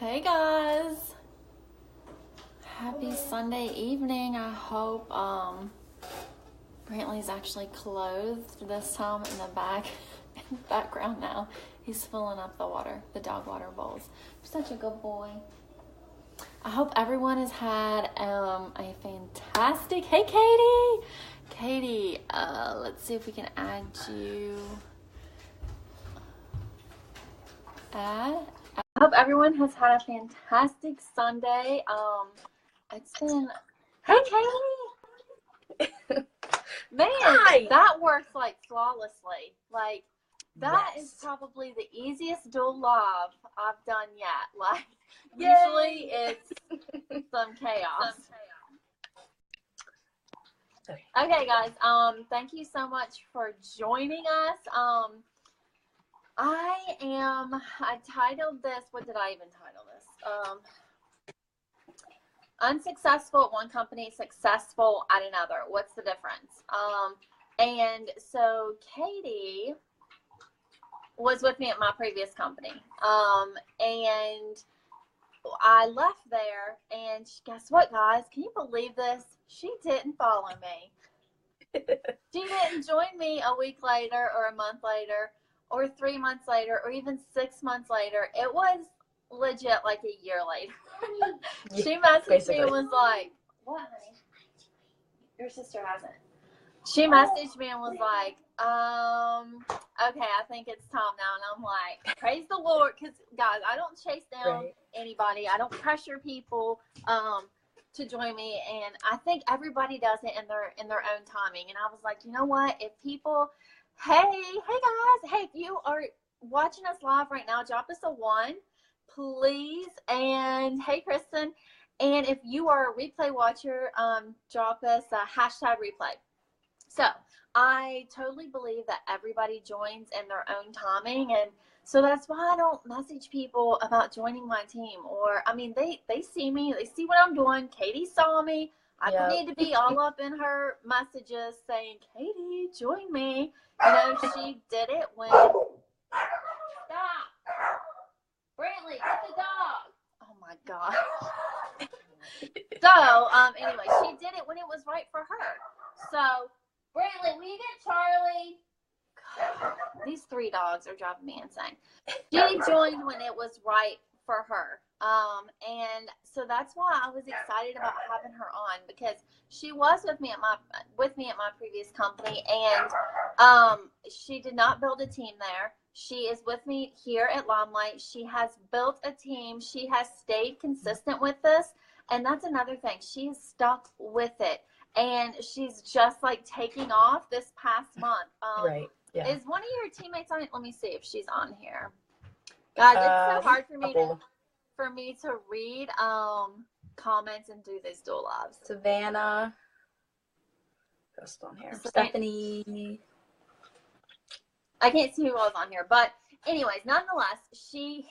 Hey guys, happy Sunday evening. I hope Brantley's actually clothed this time in the background now. He's filling up the dog water bowls. Such a good boy. I hope everyone has had a fantastic, hey Katie, let's see if we can add you. I hope everyone has had a fantastic Sunday. It's been, hey Katie, man, Hi. That works like flawlessly. Like that Yes. is probably the easiest dual live I've done yet. Like Yay. usually it's some chaos. Okay, guys. Thank you so much for joining us. I titled this, what did I even title this? Unsuccessful at one company, successful at another. What's the difference? And so Katie was with me at my previous company. And I left there, and guess what, guys? Can you believe this? She didn't follow me. She didn't join me a week later or a month later or 3 months later or even 6 months later. It was legit like a year later. She messaged me and was like, what, honey? Your sister hasn't. She messaged me and was like, okay, I think it's time now. And I'm like, praise the Lord. Because, guys, I don't chase down anybody. I don't pressure people to join me. And I think everybody does it in their own timing. And I was like, you know what? If people, hey guys, hey, if you are watching us live right now, drop us a 1, please. And hey, Kristen. And if you are a replay watcher, drop us a #replay. So I totally believe that everybody joins in their own timing. And so that's why I don't message people about joining my team. Or, I mean, they see me. They see what I'm doing. Katie saw me. I don't need to be all up in her messages saying, Katie, join me. You know, she did it when... Stop! Brantley, get the dog! Oh, my God. So, anyway, she did it when it was right for her. So... Brantley, will you get Charlie? God, these 3 dogs are driving me insane. She joined when it was right for her. And so that's why I was excited about having her on, because she was with me at my previous company, and she did not build a team there. She is with me here at LimeLight. She has built a team. She has stayed consistent with this, and that's another thing. She's stuck with it. And she's just like taking off this past month. Right. Yeah. Is one of your teammates on it? Let me see if she's on here. Guys, it's so hard for me to read comments and do these dual lives. Savannah. Who's on here? Stephanie. I can't see who was on here, but anyways, nonetheless, she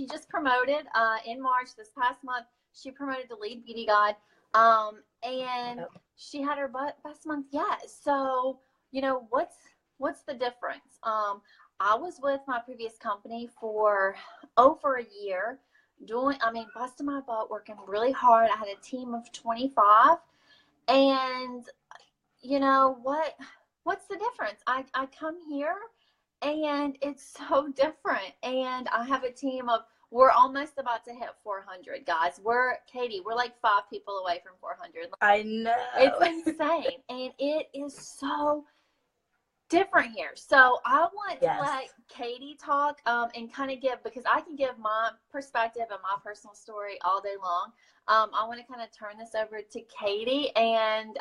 just promoted in March this past month. She promoted to lead beauty guide. And she had her best month yet. So, you know, what's the difference? I was with my previous company for over a year, busting my butt, working really hard. I had a team of 25, and you know what's the difference? I come here and it's so different, and I have a team of, we're almost about to hit 400, guys. We're like 5 people away from 400. I know. It's insane. And it is so different here. So I want to let Katie talk and kind of give, because I can give my perspective and my personal story all day long. I want to kind of turn this over to Katie. And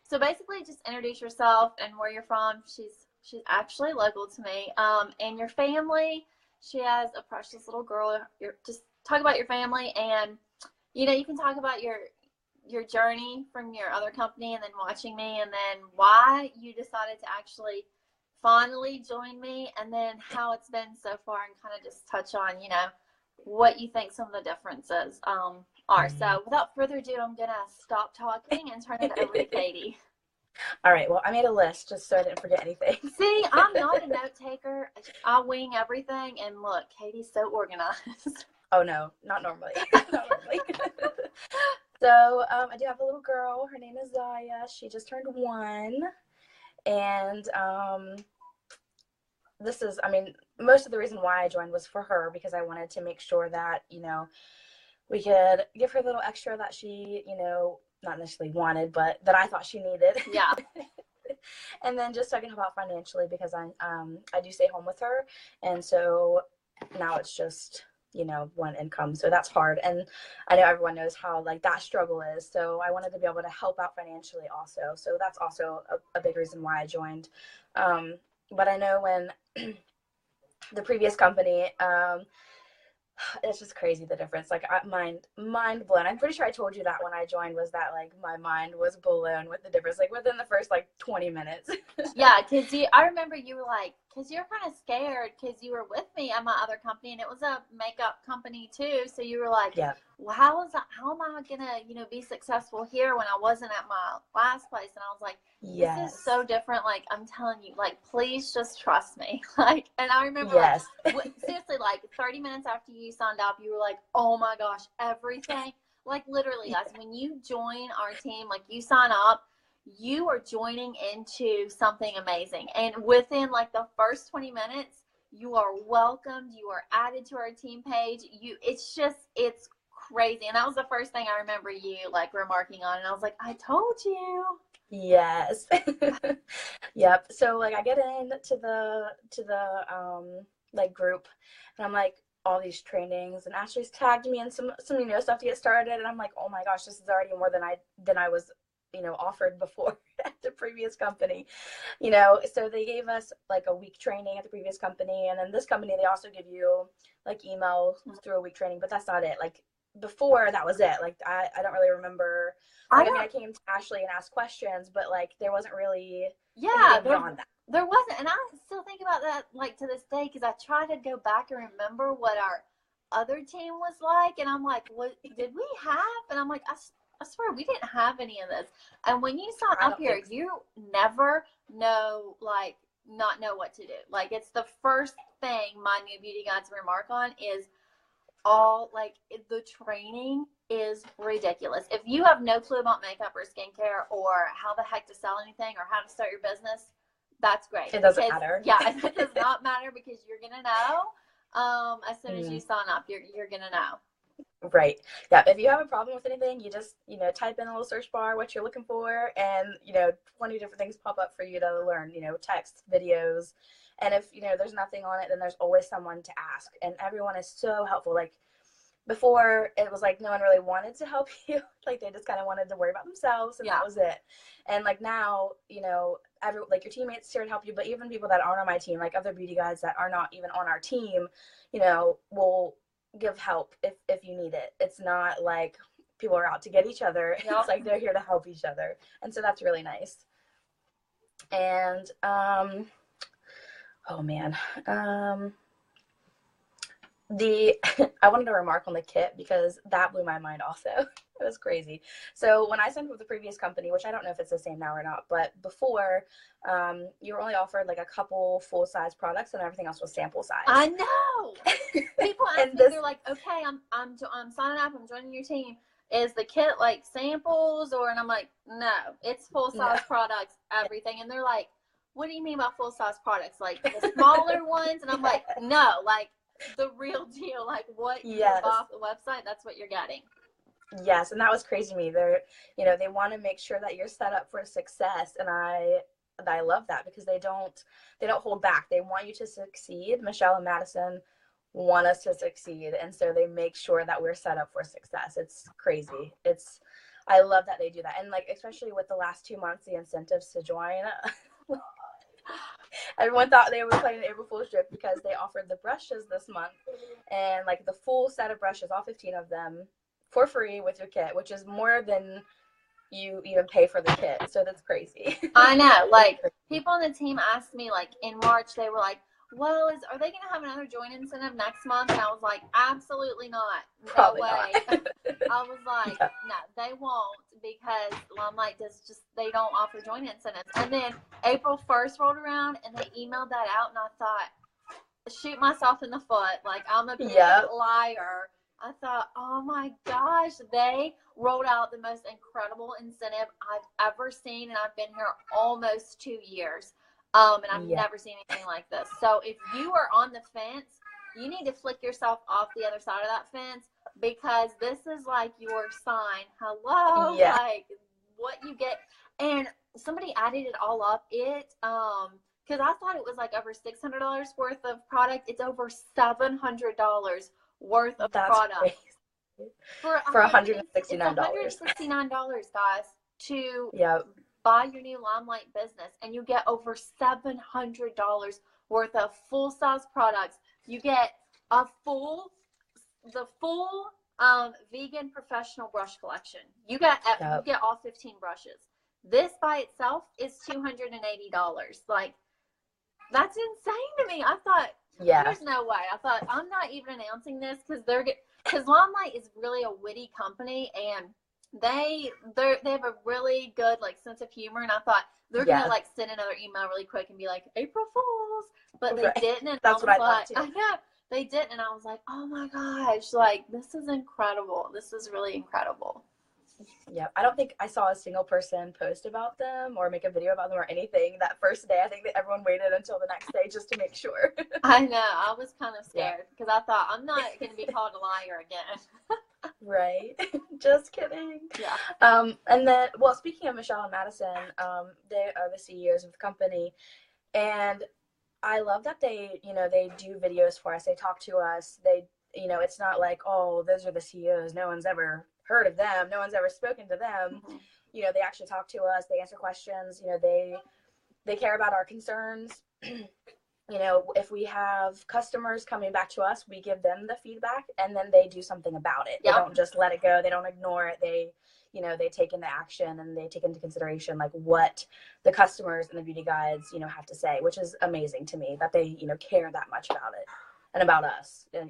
so basically just introduce yourself and where you're from. She's actually local to me. And your family. She has a precious little girl. Just talk about your family, and you know, you can talk about your journey from your other company and then watching me, and then why you decided to actually finally join me, and then how it's been so far, and kind of just touch on, you know, what you think some of the differences are. So without further ado, I'm gonna stop talking and turn it over to Katie. All right. Well, I made a list just so I didn't forget anything. See, I'm not a note taker. I wing everything, and look, Katie's so organized. Oh no, not normally. Not normally. So I do have a little girl. Her name is Zaya. She just turned 1. And this is, I mean, most of the reason why I joined was for her, because I wanted to make sure that, we could give her a little extra that she, not necessarily wanted, but that I thought she needed. Yeah. And then just talking about financially, because I do stay home with her. And so now it's just, one income. So that's hard. And I know everyone knows how like that struggle is. So I wanted to be able to help out financially also. So that's also a big reason why I joined. But I know when the previous company, it's just crazy, the difference. Like mind blown. I'm pretty sure I told you that when I joined, was that like my mind was blown with the difference, like within the first like 20 minutes. Yeah, because I remember you were like, because you're kind of scared because you were with me at my other company, and it was a makeup company too. So you were like, yeah. Well, how am I gonna, be successful here when I wasn't at my last place? And I was like, Yes. This is so different. Like, I'm telling you, like, please just trust me. Like, and I remember, Yes. like, seriously, like 30 minutes after you signed up, you were like, oh my gosh, everything. Like, literally, guys, when you join our team, like, you sign up, you are joining into something amazing. And within like the first 20 minutes, you are welcomed. You are added to our team page. It's crazy. And that was the first thing I remember you like remarking on. And I was like, I told you. Yes. Yep. So like I get into the like group, and I'm like, all these trainings, and Ashley's tagged me in some stuff to get started, and I'm like, oh my gosh, this is already more than I was offered before at the previous company. So they gave us like a week training at the previous company, and then this company they also give you like email through a week training, but that's not it. Like before, that was it. Like I don't really remember. Like, I came to Ashley and asked questions, but like there wasn't really anything beyond that. There wasn't, and I still think about that like to this day, because I try to go back and remember what our other team was like, and I'm like, what did we have? And I'm like, I swear we didn't have any of this. And when you sign up here, you never know, like, not know what to do. Like, it's the first thing my new beauty guides remark on is all, like, the training is ridiculous. If you have no clue about makeup or skincare or how the heck to sell anything or how to start your business, that's great. It doesn't matter. Yeah, it does not matter, because you're going to know as soon as you sign up. You're going to know. Right. Yeah. If you have a problem with anything, you just, type in a little search bar what you're looking for, and, 20 different things pop up for you to learn, text, videos. And if, there's nothing on it, then there's always someone to ask. And everyone is so helpful. Like before, it was like no one really wanted to help you. Like they just kind of wanted to worry about themselves, and that was it. And like now, like your teammates here to help you, but even people that aren't on my team, like other beauty guides that are not even on our team, will give help if you need it. It's not like people are out to get each other. Yep. It's like they're here to help each other. And so that's really nice. And oh man, I wanted to remark on the kit, because that blew my mind also. It was crazy. So when I signed with the previous company, which I don't know if it's the same now or not, but before, you were only offered like a couple full-size products, and everything else was sample size. I know. People ask me, they're like, okay, I'm signing up, I'm joining your team. Is the kit like samples, or? And I'm like, no, it's full-size products, everything. And they're like, what do you mean by full-size products? Like the smaller ones? And I'm like, no, like the real deal, like what you buy off the website, that's what you're getting. Yes, and that was crazy to me. They want to make sure that you're set up for success, and I love that, because they don't hold back. They want you to succeed. Michelle and Madison want us to succeed, and so they make sure that we're set up for success. It's crazy. I love that they do that, and like especially with the last 2 months, the incentives to join. Everyone thought they were playing an April Fool's joke, because they offered the brushes this month, and like the full set of brushes, all 15 of them, for free with your kit, which is more than you even pay for the kit. So that's crazy. I know. Like people on the team asked me, like in March, they were like, well, are they going to have another join incentive next month? And I was like, absolutely not. No way. I was like, no, they won't, because LimeLight they don't offer join incentives. And then April 1st rolled around, and they emailed that out, and I thought, shoot myself in the foot. Like, I'm a big liar. I thought, oh my gosh, they rolled out the most incredible incentive I've ever seen, and I've been here almost 2 years. And I've never seen anything like this. So if you are on the fence, you need to flick yourself off the other side of that fence, because this is like your sign. Hello, like what you get. And somebody added it all up. It because I thought it was like over $600 worth of product. It's over $700 worth of product. Crazy. For $169. It's $169, guys, to buy your new LimeLight business, and you get over $700 worth of full-size products. You get the full vegan professional brush collection. You get all 15 brushes. This by itself is $280. Like, that's insane to me. I thought, there's no way. I thought, I'm not even announcing this, because LimeLight is really a witty company, and they have a really good like sense of humor, and I thought they're gonna like send another email really quick and be like, April Fools, but they didn't. And that's what I thought too. I know they didn't, and I was like, oh my gosh, like this is incredible. This is really incredible. Yeah, I don't think I saw a single person post about them or make a video about them or anything that first day. I think that everyone waited until the next day just to make sure. I know. I was kind of scared because I thought, I'm not going to be called a liar again. Right. Just kidding. Yeah. And then, well, speaking of Michelle and Madison, they are the CEOs of the company, and I love that they do videos for us. They talk to us. They, it's not like, oh, those are the CEOs. No one's ever heard of them. No one's ever spoken to them. Mm-hmm. They actually talk to us. They answer questions. They care about our concerns. If we have customers coming back to us, we give them the feedback, and then they do something about it. Yep. They don't just let it go. They don't ignore it. They take into action, and they take into consideration like what the customers and the beauty guides, have to say, which is amazing to me that they, care that much about it and about us. And,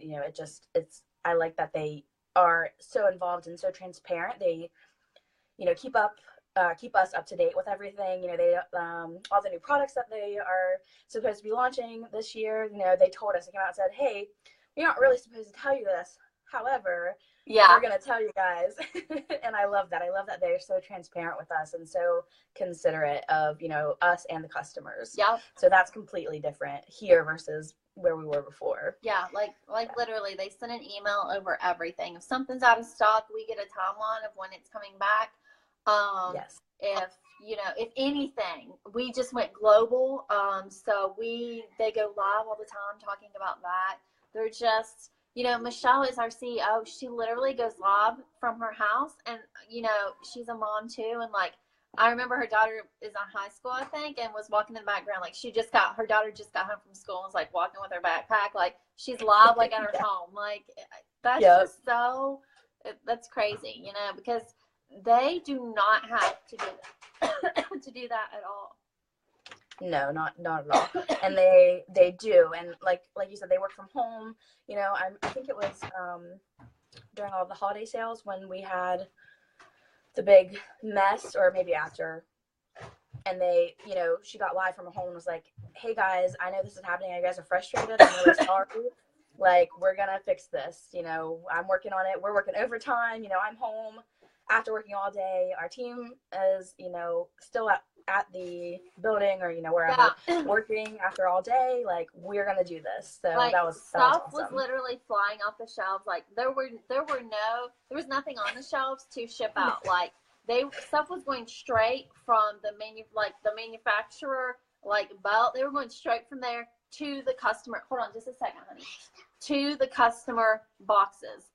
I like that they are so involved and so transparent. They, keep us up to date with everything. They all the new products that they are supposed to be launching this year. They told us, they came out and said, hey, we're not really supposed to tell you this. However, we're going to tell you guys. And I love that. I love that they're so transparent with us and so considerate of, us and the customers. Yeah. So that's completely different here versus where we were before. Yeah, like literally they send an email over everything. If something's out of stock, we get a timeline of when it's coming back. Yes. If anything, we just went global. So they go live all the time talking about that. They're just, Michelle is our CEO. She literally goes live from her house, and, she's a mom too. And like, I remember her daughter is in high school, I think, and was walking in the background. Like her daughter just got home from school and was like walking with her backpack. Like she's live, like at her home. Like that's just that's crazy, because they do not have to do that, to do that at all. No, not at all. And they do. And like you said, they work from home. I think it was during all the holiday sales when we had the big mess, or maybe after, and they, she got live from home and was like, hey guys, I know this is happening. You guys are frustrated. I'm really sorry. Like, we're gonna fix this. I'm working on it. We're working overtime. I'm home after working all day. Our team is, still at the building or, wherever, working after all day. Like, we're gonna do this. So like, that was stuff awesome. Was literally flying off the shelves. Like there was nothing on the shelves to ship out. Like stuff was going straight from the manufacturer, like belt. They were going straight from there to the customer. Hold on just a second, honey. To the customer boxes.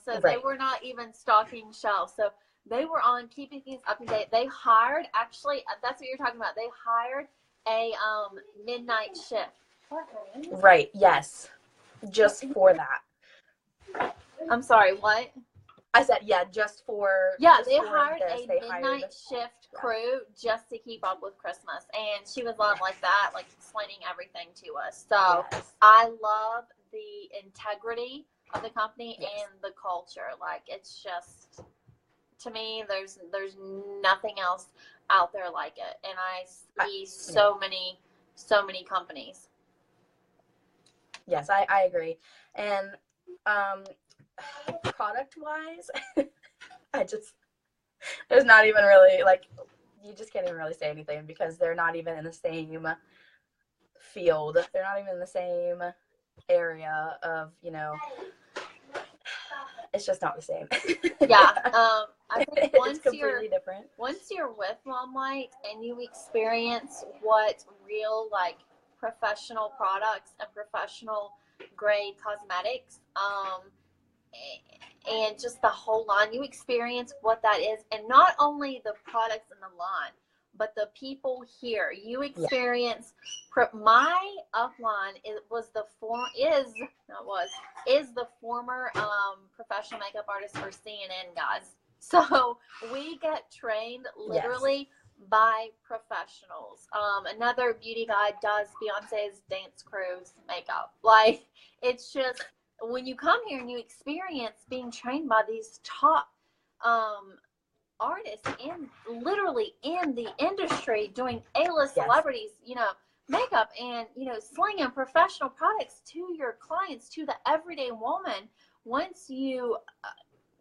So They were not even stocking shelves. So they were on keeping things up to date. They hired, actually, that's what you're talking about. They hired a midnight shift. Right, yes. Just for that. I'm sorry, what? I said, just for... Yeah, they hired a midnight shift crew just to keep up with Christmas. And she was on like that, like explaining everything to us. So I love the integrity of the company and the culture. Like, it's just... To me, there's nothing else out there like it, and I see so many companies. Yes, I agree, and Um, product wise, I just, there's not even really like, you just can't even really say anything because they're not even in the same field. They're not even in the same area of, you know, it's just not the same. Yeah. I think It's completely different. once you're with LimeLight and you experience what real like professional products and professional grade cosmetics, and just the whole line, you experience what that is, and not only the products in the line, but the people here. You experience my upline. It was the form is not was is the former professional makeup artist for CNN, guys. So we get trained literally by professionals. Another beauty guide does Beyonce's dance cruise makeup. Like, it's just, when you come here and you experience being trained by these top artists in literally in the industry doing A-list celebrities, you know, makeup and, you know, slinging professional products to your clients, to the everyday woman. Once you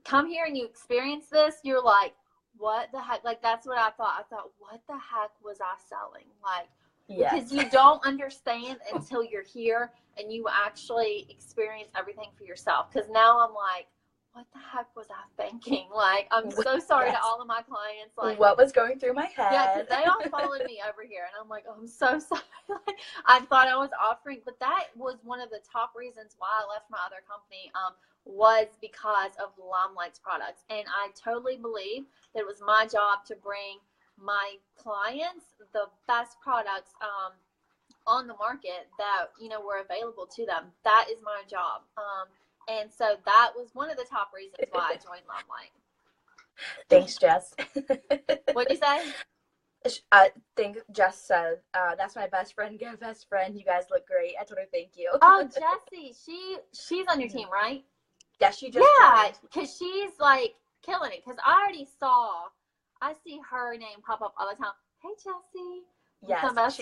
come here and you experience this, you're like, what the heck? Like, that's what I thought. I thought, what the heck was I selling? Like, because you don't understand until you're here and you actually experience everything for yourself. Because now I'm like, what the heck was I thinking? Like, I'm so sorry to all of my clients. Like, what was going through my head? Yeah, because they all followed me over here, and I'm like, oh, I'm so sorry. Like, I thought I was offering, but that was one of the top reasons why I left my other company. Was because of LimeLight's products, and I totally believe that it was my job to bring my clients the best products on the market that, you know, were available to them. That is my job. And so that was one of the top reasons why I joined LimeLight. Thanks, Jess. What'd you say? I think Jess said, that's my best friend. Go best friend. You guys look great. I told her thank you. Oh, Jessie, she's on your team, right? Yeah, she just joined. Because she's like killing it. Because I see her name pop up all the time. Hey, Jessie. Yes, best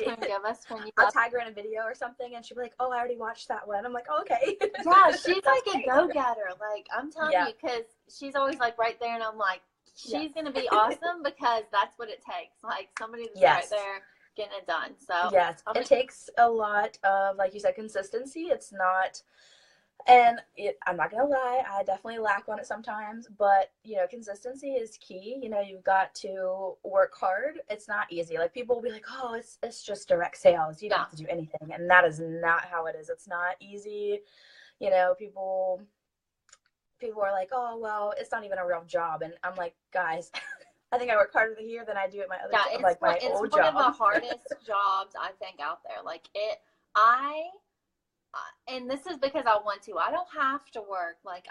friend. I'll tag her in a video or something, and she'll be like, "Oh, I already watched that one." I'm like, oh, "Okay." Yeah, she's like a go-getter. Like, I'm telling you, because she's always like right there, and I'm like, she's gonna be awesome because that's what it takes. Like, somebody that's right there getting it done. So yes, it takes a lot of, like you said, consistency. It's not. And I'm not going to lie, I definitely lack on it sometimes, but, you know, consistency is key. You know, you've got to work hard. It's not easy. Like, people will be like, oh, it's just direct sales. You don't have to do anything. And that is not how it is. It's not easy. You know, people are like, oh, well, it's not even a real job. And I'm like, guys, I think I work harder here than I do at my other job, like my old job. It's one of the hardest jobs, I think, out there. Like, and this is because I want to. I don't have to work like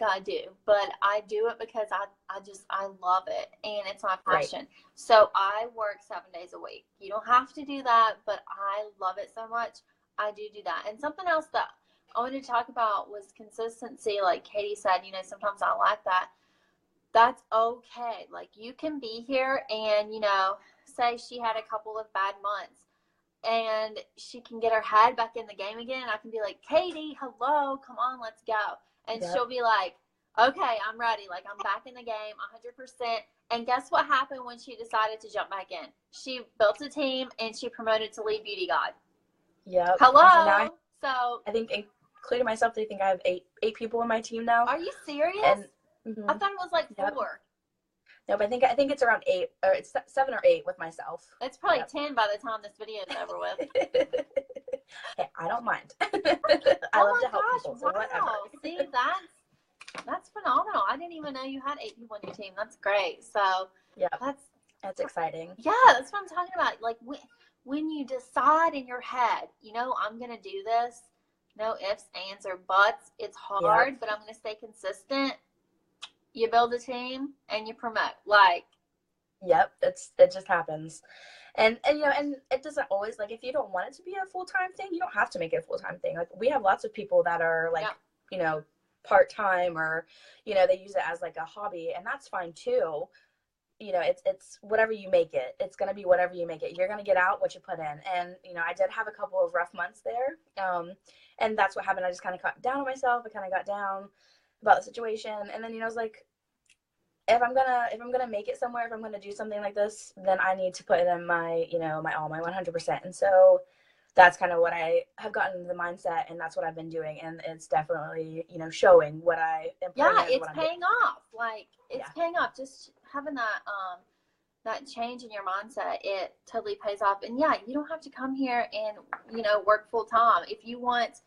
I do, but I do it because I love it, and it's my passion. Right. So I work 7 days a week. You don't have to do that, but I love it so much. I do that. And something else that I wanted to talk about was consistency. Like Katie said, you know, sometimes I lack that. That's okay. Like, you can be here and, you know, say she had a couple of bad months, and she can get her head back in the game again. I can be like, Katie, hello, come on, let's go. And she'll be like, okay, I'm ready. Like, I'm back in the game 100%. And guess what happened when she decided to jump back in? She built a team, and she promoted to lead beauty guide. Yep. Hello. So I think, including myself, I think I have eight people on my team now. Are you serious? And, I thought it was like 4. No, but I think it's around 8, or it's 7 or 8 with myself. It's probably 10 by the time this video is over with. Hey, I don't mind. I love to help people. So whatever. See, that's phenomenal. I didn't even know you had 8 people on your team. That's great. So yeah, that's exciting. Yeah, that's what I'm talking about. Like, when you decide in your head, you know, I'm gonna do this. No ifs, ands, or buts. It's hard, but I'm gonna stay consistent. You build a team and you promote. Like, yep, it just happens. And you know, and it doesn't always, like, if you don't want it to be a full-time thing, you don't have to make it a full-time thing. Like, we have lots of people that are like, you know, part-time, or, you know, they use it as like a hobby, and that's fine too. You know, it's whatever you make it. It's going to be whatever you make it. You're going to get out what you put in. And, you know, I did have a couple of rough months there. And that's what happened. I just kind of got down on myself. I kind of got down about the situation. And then, I was like, if I'm gonna make it somewhere, if I'm gonna do something like this, then I need to put in my, my all, my 100%. And so that's kind of what I have gotten into the mindset, and that's what I've been doing. And it's definitely, showing what I am putting in, it's what I'm paying off. Like, it's yeah. paying off. Just having that change in your mindset, it totally pays off. And yeah, you don't have to come here and, work full time. If you want,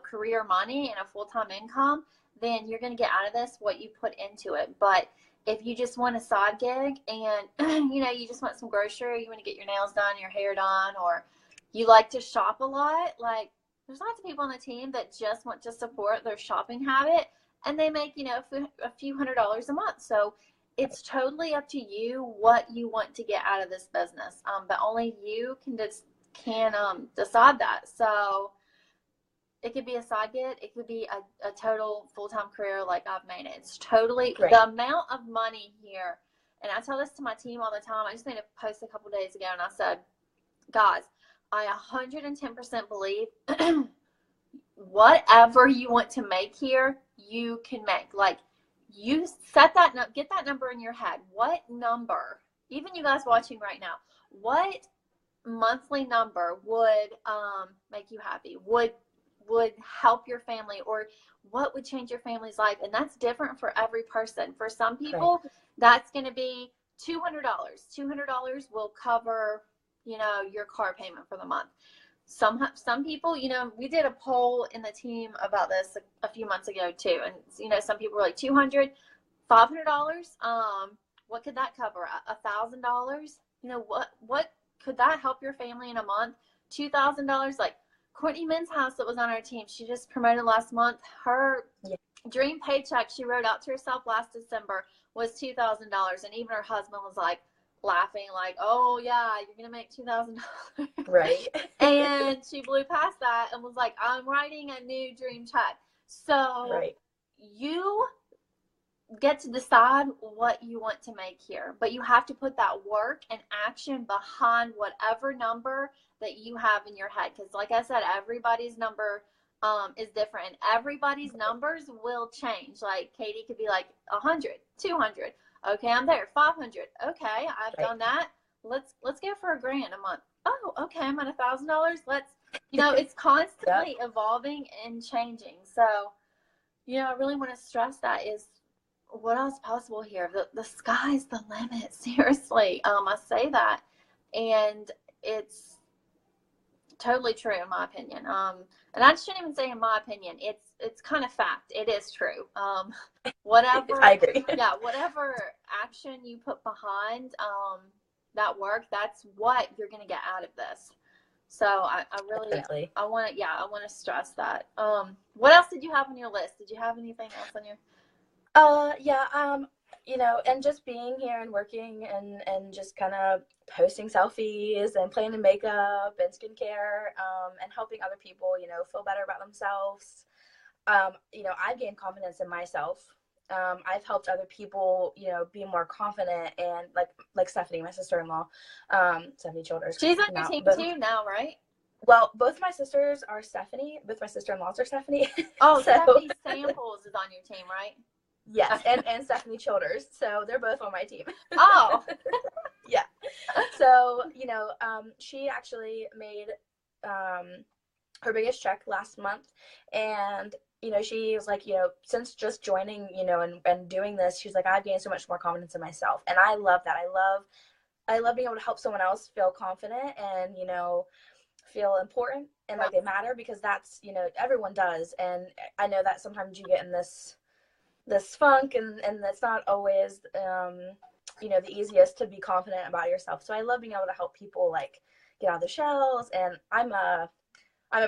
career money and a full-time income, then you're going to get out of this what you put into it. But if you just want a side gig and, you just want some grocery, you want to get your nails done, your hair done, or you like to shop a lot, like, there's lots of people on the team that just want to support their shopping habit, and they make, a few $100s a month. So it's totally up to you what you want to get out of this business. But only you can decide that. So it could be a side gig. It could be a total full-time career like I've made it. It's totally Right. The amount of money here. And I tell this to my team all the time. I just made a post a couple days ago, and I said, guys, I 110% believe whatever you want to make here, you can make. Like, you get that number in your head. What number, even you guys watching right now, what monthly number would make you happy, would help your family, or what would change your family's life? And that's different for every person. For some people, right, that's going to be $200. $200 will cover, your car payment for the month. Some people, we did a poll in the team about this a few months ago too, and some people were like $200, $500. What could that cover? $1,000. What could that help your family in a month? $2,000. Like Courtney Min's house that was on our team, she just promoted last month. Her dream paycheck she wrote out to herself last December was $2,000, and even her husband was like laughing, like, "Oh yeah, you're gonna make $2,000." Right. And she blew past that and was like, "I'm writing a new dream check." So right, you get to decide what you want to make here, but you have to put that work and action behind whatever number that you have in your head, because like I said, everybody's number is different, and everybody's numbers will change. Like Katie could be like 100, 200. Okay, I'm there. 500. Okay, I've done that. Let's go for $1,000 a month. Oh, okay, I'm at $1,000. Let's, it's constantly evolving and changing. So, I really want to stress that is what else possible here. The sky's the limit. Seriously, I say that, and it's totally true in my opinion. And I shouldn't even say in my opinion. It's kind of fact. It is true. Whatever. I agree. Yeah, whatever action you put behind that work, that's what you're going to get out of this. So I really, definitely. I want to stress that. What else did you have on your list? Did you have anything else on your? And just being here and working and just kind of posting selfies and playing in makeup and skincare, and helping other people, feel better about themselves. I've gained confidence in myself. I've helped other people, be more confident, and like Stephanie, my sister-in-law, Stephanie Childers. She's on your team too now, right? Well, both my sisters are Stephanie. Both my sister-in-laws are Stephanie. Oh, so Stephanie Samples is on your team, right? Yes, and Stephanie Childers. So they're both on my team. Oh. Yeah. So, she actually made her biggest check last month, and she was like, since just joining, and doing this, she's like, I've gained so much more confidence in myself. And I love that. I love being able to help someone else feel confident and, feel important and like they matter, because that's, everyone does. And I know that sometimes you get in this funk, and that's not always, the easiest to be confident about yourself. So I love being able to help people like get out of their shells. And I'm a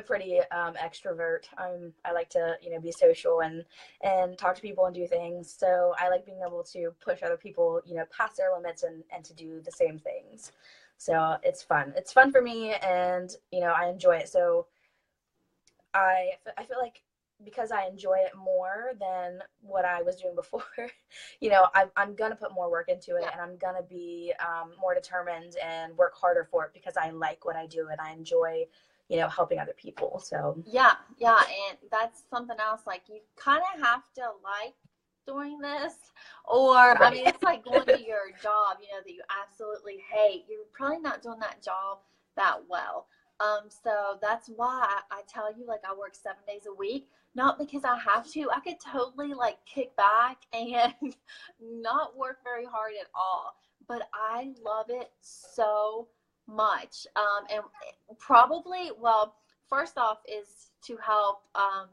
pretty extrovert. I like to, be social and talk to people and do things. So I like being able to push other people, past their limits and to do the same things. So it's fun. It's fun for me, and, I enjoy it. So I feel like because I enjoy it more than what I was doing before, I'm going to put more work into it, and I'm going to be more determined and work harder for it, because I like what I do and I enjoy helping other people. So yeah, and that's something else. Like, you kind of have to like doing this, or I mean, right. it's like going to your job, that you absolutely hate. You're probably not doing that job that well. So that's why I tell you, like, I work 7 days a week, not because I have to. I could totally like kick back and not work very hard at all, but I love it so much. And probably, well, first off is to help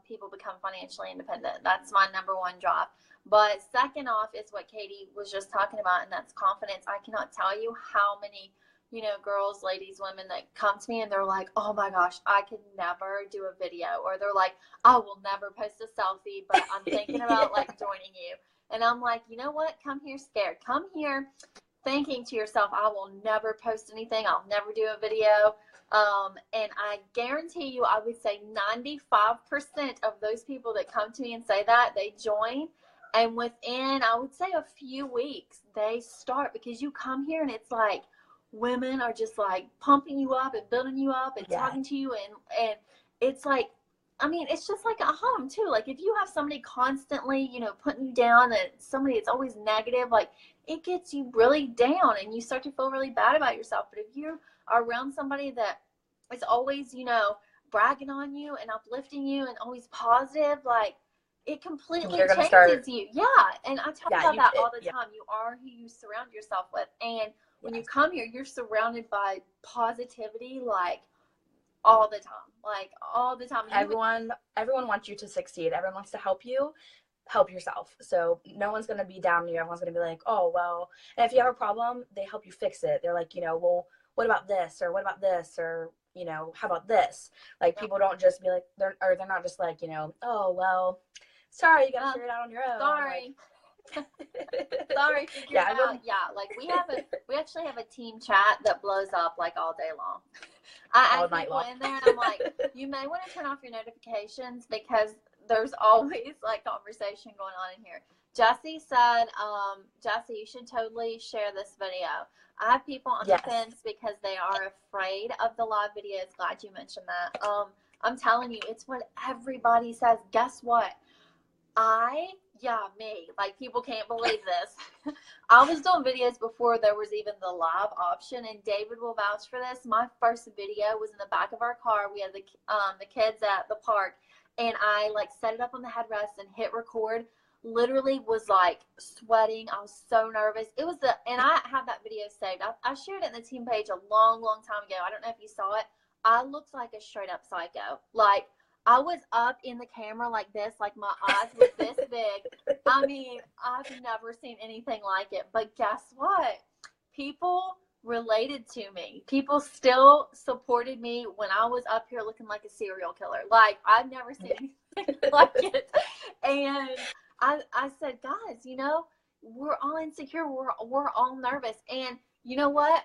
people become financially independent. That's my number one job. But second off is what Katie was just talking about, and that's confidence. I cannot tell you how many, girls, ladies, women that come to me and they're like, oh my gosh, I could never do a video. Or they're like, I will never post a selfie, but I'm thinking about like joining you. And I'm like, you know what? Come here scared. Come here thinking to yourself, I will never post anything. I'll never do a video. And I guarantee you, I would say 95% of those people that come to me and say that, they join. And within, I would say, a few weeks, they start, because you come here and it's like women are just like pumping you up and building you up and talking to you. And it's like, I mean, it's just like a home too. Like, if you have somebody constantly, putting you down, and somebody that's always negative, like, it gets you really down and you start to feel really bad about yourself. But if you are around somebody that is always, bragging on you and uplifting you and always positive, like, it completely changes you. Yeah. And I talk about that all the time. You are who you surround yourself with. And when you come here, you're surrounded by positivity, like, all the time. Like, all the time. Everyone wants you to succeed. Everyone wants to help you. Help yourself. So no one's going to be down on you. Everyone's going to be like, oh, well, and if you have a problem, they help you fix it. They're like, well, what about this? Or what about this? Or, how about this? Like, people don't just be like, they're not just like, oh, well, sorry, you got to figure it out on your own. Sorry. Like, sorry, figure it out. Yeah, like, we actually have a team chat that blows up like all day long. I add people in there and I'm like, you may want to turn off your notifications because there's always like conversation going on in here. Jesse said, Jesse, you should totally share this video. I have people on the fence because they are afraid of the live videos. Glad you mentioned that. I'm telling you, it's what everybody says. Guess what? Me. Like, people can't believe this. I was doing videos before there was even the live option, and David will vouch for this. My first video was in the back of our car. We had the kids at the park, and I like set it up on the headrest and hit record. Literally was like sweating. I was so nervous. It was and I have that video saved. I shared it in the team page a long, long time ago. I don't know if you saw it. I looked like a straight up psycho. Like, I was up in the camera like this, like my eyes were this big. I mean, I've never seen anything like it. But guess what? People related to me. People still supported me when I was up here looking like a serial killer. Like, I've never seen anything like it. And I said, guys, we're all insecure. We're all nervous. And you know what?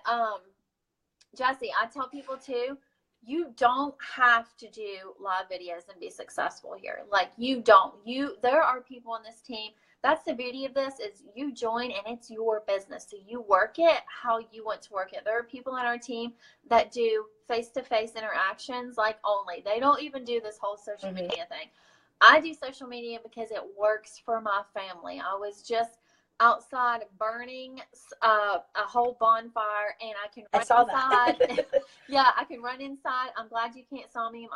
Jesse, I tell people too, you don't have to do live videos and be successful here. Like, you don't. There are people on this team. That's the beauty of this, is you join and it's your business. So you work it how you want to work it. There are people on our team that do face-to-face interactions like only. They don't even do this whole social media thing. I do social media because it works for my family. I was just outside burning a whole bonfire, and I can run inside. Yeah, I can run inside. I'm glad you can't saw me.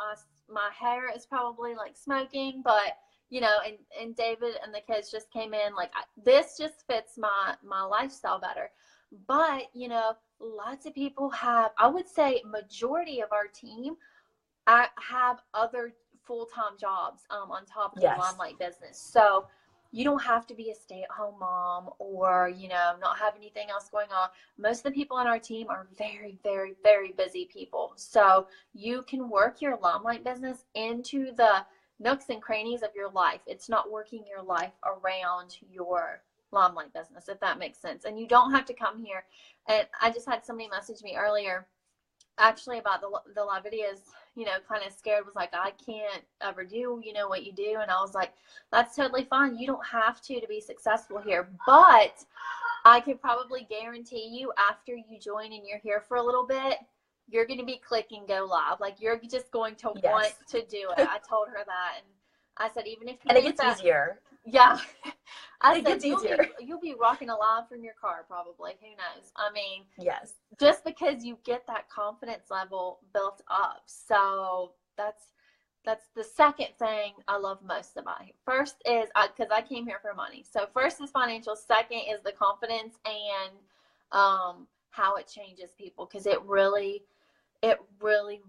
My hair is probably like smoking, but and David and the kids just came in. Like, this just fits my lifestyle better. But lots of people have. I would say majority of our team have other full-time jobs on top of the LimeLight business. So you don't have to be a stay-at-home mom or, not have anything else going on. Most of the people on our team are very, very, very busy people. So you can work your LimeLight business into the nooks and crannies of your life. It's not working your life around your LimeLight business, if that makes sense. And you don't have to come here. And I just had somebody message me earlier, actually, about the live videos, kind of scared, was like, I can't ever do, what you do. And I was like, that's totally fine. You don't have to be successful here. But I could probably guarantee you, after you join and you're here for a little bit, you're going to be clicking go live. Like, you're just going to Yes. want to do it. I told her that. And I said, even if you and it gets easier. Yeah. I It said, gets easier. you'll be rocking a live from your car probably. Who knows? I mean, yes. Just because you get that confidence level built up. So that's the second thing I love most about it. First is, because I came here for money. So first is financial. Second is the confidence and how it changes people. Because it really, really,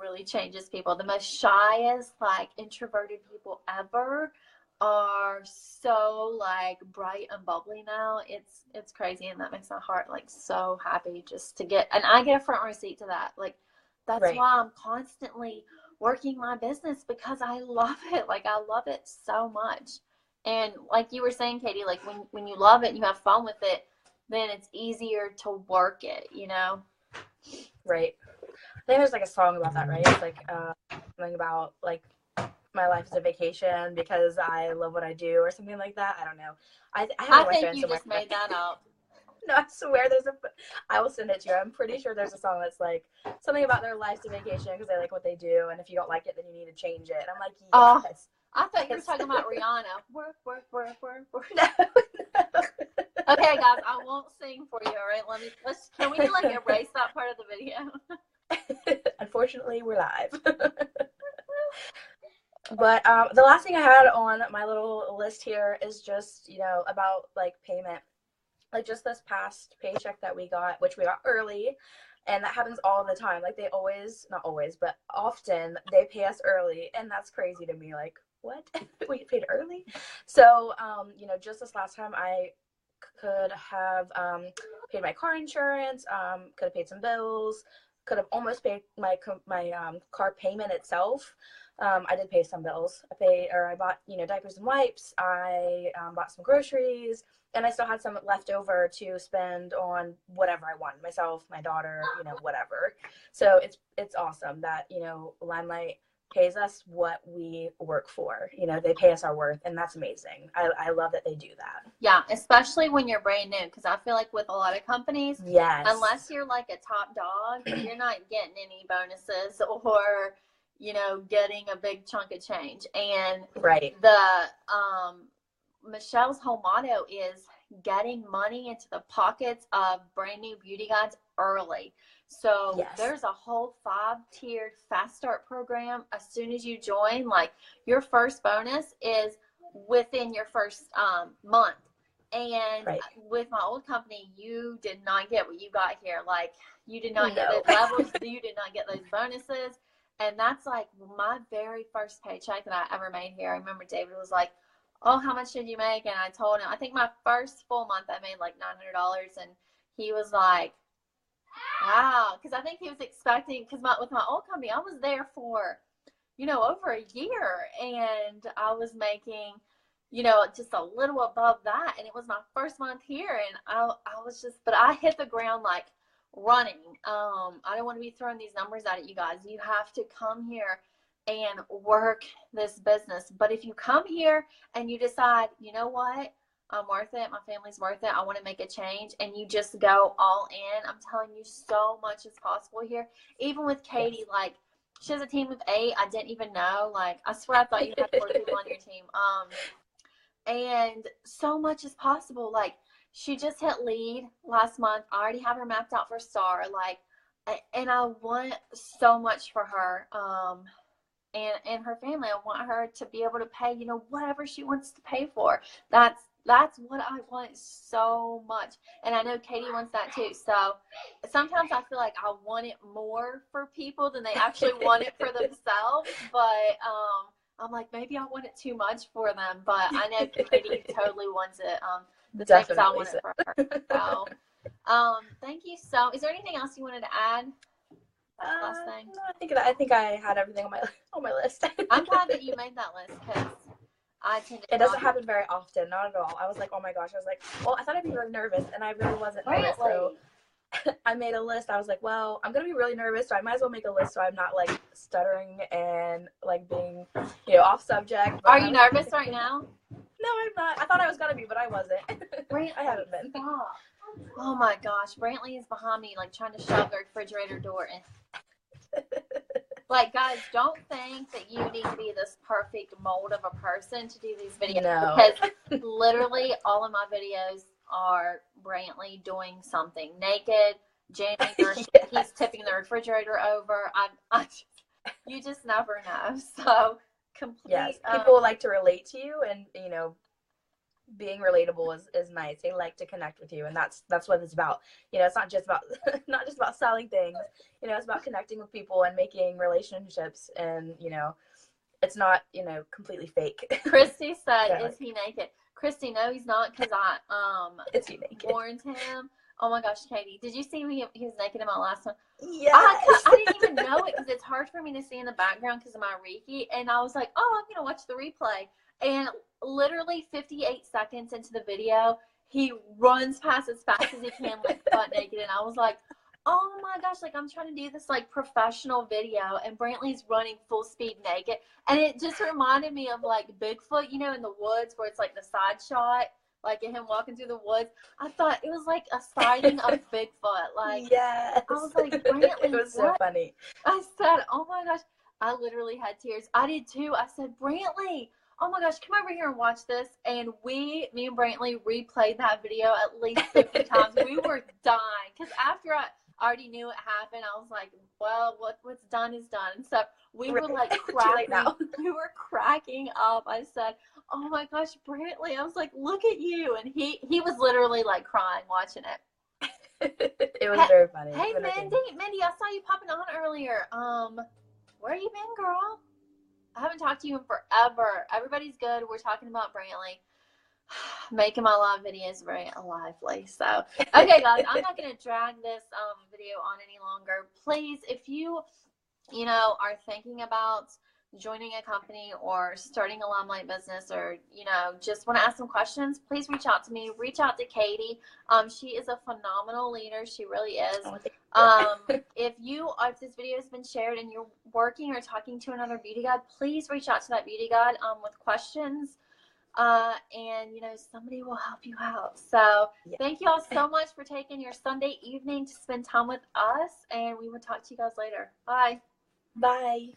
really changes people. The most shyest, like, introverted people ever are so, like, bright and bubbly now. It's crazy, and that makes my heart, like, so happy just to get, and I get a front row seat to that. Like, that's Right. why I'm constantly working my business, because I love it. Like, I love it so much. And like you were saying, Katie, like, when you love it and you have fun with it, then it's easier to work it, you know? Right. I think there's like a song about that, right? It's like something about like my life is a vacation because I love what I do, or something like that. I don't know. I think you just made that up. No, I swear I will send it to you. I'm pretty sure there's a song that's like something about their life's a vacation because they like what they do, and if you don't like it, then you need to change it. And I'm like, yes. I thought you were talking about Rihanna. Work. No. Okay, guys, I won't sing for you. All right, can we like erase that part of the video? Unfortunately, we're live. But the last thing I had on my little list here is just, about like payment. Like, just this past paycheck that we got, which we got early, and that happens all the time. Like, they always, not always, but often they pay us early, and that's crazy to me. Like, what? We get paid early? So, just this last time I could have paid my car insurance, could have paid some bills, could have almost paid my car payment itself. I did pay some bills. I bought, diapers and wipes. I bought some groceries, and I still had some left over to spend on whatever I want, myself, my daughter, whatever. So it's awesome that, LimeLight pays us what we work for. They pay us our worth, and that's amazing. I love that they do that. Yeah, especially when you're brand new, because I feel like with a lot of companies, yes, unless you're like a top dog, you're not getting any bonuses or getting a big chunk of change. And right, Michelle's whole motto is getting money into the pockets of brand new beauty guides early. So yes, there's a whole 5-tiered fast start program. As soon as you join, like, your first bonus is within your first month. And right, with my old company, you did not get what you got here. Like, you did not get those levels. You did not get those bonuses. And that's like my very first paycheck that I ever made here. I remember David was like, "Oh, how much did you make?" And I told him, I think my first full month I made like $900. And he was like, wow. Because I think he was expecting, because with my old company, I was there for, over a year. And I was making, just a little above that. And it was my first month here. And I was just, but I hit the ground like running. I don't want to be throwing these numbers out at you guys. You have to come here and work this business. But if you come here and you decide, you know what, I'm worth it, my family's worth it, I want to make a change, and you just go all in, I'm telling you, so much is possible here. Even with Katie, like, she has a team of 8. I didn't even know. Like, I swear I thought you had 4 people on your team. And so much is possible. Like, she just hit lead last month. I already have her mapped out for star. Like, and I want so much for her. And her family. I want her to be able to pay, whatever she wants to pay for. That's what I want so much. And I know Katie wants that too. So sometimes I feel like I want it more for people than they actually want it for themselves. But I'm like, maybe I want it too much for them. But I know Katie totally wants it the same as I want it for her. So thank you. So is there anything else you wanted to add? Last thing. No, I think I had everything on my list. I'm glad that you made that list, because I tend to. It doesn't happen very often, not at all. I was like, oh my gosh. I was like, well, I thought I'd be really nervous, and I really wasn't nervous. So I made a list. I was like, well, I'm gonna be really nervous, so I might as well make a list so I'm not like stuttering and like being, off subject. Are you nervous right now? No, I'm not. I thought I was gonna be, but I wasn't. Really? I haven't been. Stop. Oh my gosh, Brantley is behind me, like trying to shove the refrigerator door in. Like, guys, don't think that you need to be this perfect mold of a person to do these videos. No. Because literally all of my videos are Brantley doing something naked, janitor, he's tipping the refrigerator over. You just never know. So, complete. Yes, people like to relate to you, and, you know, being relatable is nice. They like to connect with you, and that's what it's about. You know, it's not just about selling things. You know, it's about connecting with people and making relationships, and, you know, it's not, you know, completely fake. Christy said, "Is he naked?" Christy, no, he's not, because I Is he naked? warned him. Oh my gosh, Katie, did you see he was naked in my last one? Yes. I didn't even know it because it's hard for me to see in the background because of my Reiki, and I was like, oh, I'm gonna watch the replay, and literally 58 seconds into the video, he runs past as fast as he can, like butt naked, and I was like, oh my gosh, like I'm trying to do this like professional video, and Brantley's running full speed naked, and it just reminded me of like Bigfoot, you know, in the woods where it's like the side shot, like him walking through the woods. I thought it was like a sighting of Bigfoot. Like, yes. I was like, Brantley, it was so funny. I said, oh my gosh, I literally had tears. I did too. I said, Brantley, oh my gosh, come over here and watch this. And me and Brantley replayed that video at least 50 times. We were dying because after I already knew it happened, I was like, well, what's done is done. So we were like cracking. We were cracking up. I said, oh my gosh, Brantley. I was like, look at you. And he was literally like crying watching it. It was very funny. Hey, Mindy, I saw you popping on earlier. Where you been, girl? I haven't talked to you in forever. Everybody's good. We're talking about Brantley. Making my live videos very lively. So, okay, guys, I'm not going to drag this video on any longer. Please, if you know, are thinking about joining a company or starting a LimeLight business, or, you know, just want to ask some questions, please reach out to me. Reach out to Katie. She is a phenomenal leader. She really is. If this video has been shared and you're working or talking to another beauty guide, please reach out to that beauty guide with questions. And, you know, somebody will help you out. So thank you all so much for taking your Sunday evening to spend time with us, and we will talk to you guys later. Bye. Bye.